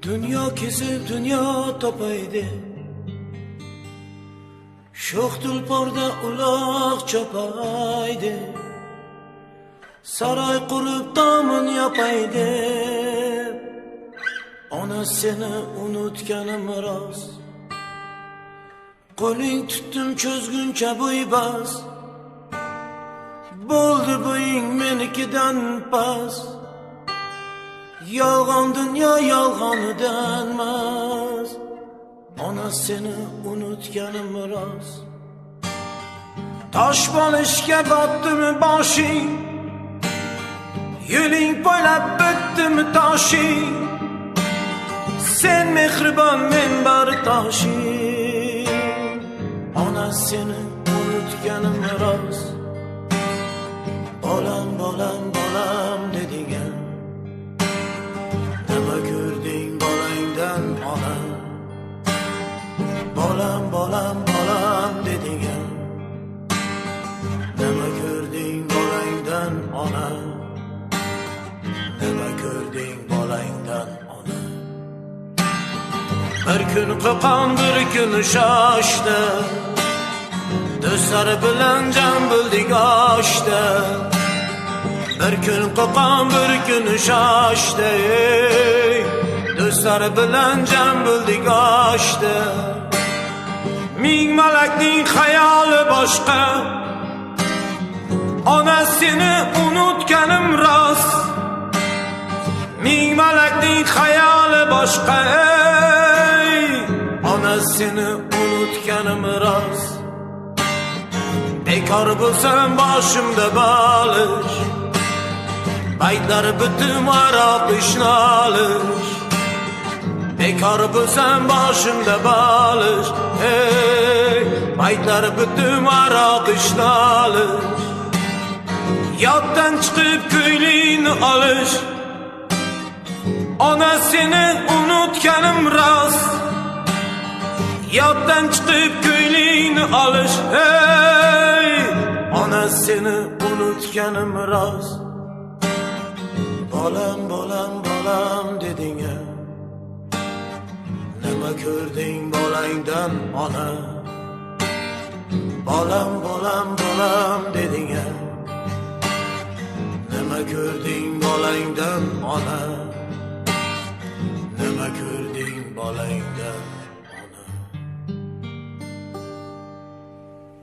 Dünya kesib dünya topaydi, sho'x tulporda uloq chopaydi, saroy qurib tomin yopaydi. Ona seni unutganim rost, qo'ling tutdim cho'zguncha bo'ybas, bo'ldi bo'ying menikidan pas. Yolg'on dunyo yolg'onidan mas, ona seni unutganim rost. Tosh bo'lishga botdimi boshing, yo'ling poylab bitdimi toshing. Sen mehribon, men bari toshing. Ona seni unutganim rost. Bolam bolam bolam deding, nima ko'rding bolangdan ona? Bolam bolam bolam deding, nima ko'rding bolangdan ona? Nima ko'rding bolangdan ona? Bir kun qo'qon, bir kun shoshdi, do'stlar bilan jam bo'ldik oshda. Bir kun qo'qon, bir kun shoshdi, do'stlar bilan jam bo'ldik oshda. Ming malakning xayoli boshqa, ona seni unutganim rost. Ming malakning xayoli boshqa, ona seni unutganim rost. Bekor bo'lsam boshimda balish, baytlar bitim aroq ishnolish. Bekor bo'lsam boshimda balish, baytlar bitim aroq ishnolish. Yoddan chiqib ko'ylingni olish, ona seni unutganim rost. Yoddan chiqib ko'ylingni olish, ona seni unutganim rost. Bolam bolam bolam deding, nima ko'rding bolangdan ona? Bolam bolam bolam deding, nima ko'rding bolangdan ona? Nima ko'rding bolangdan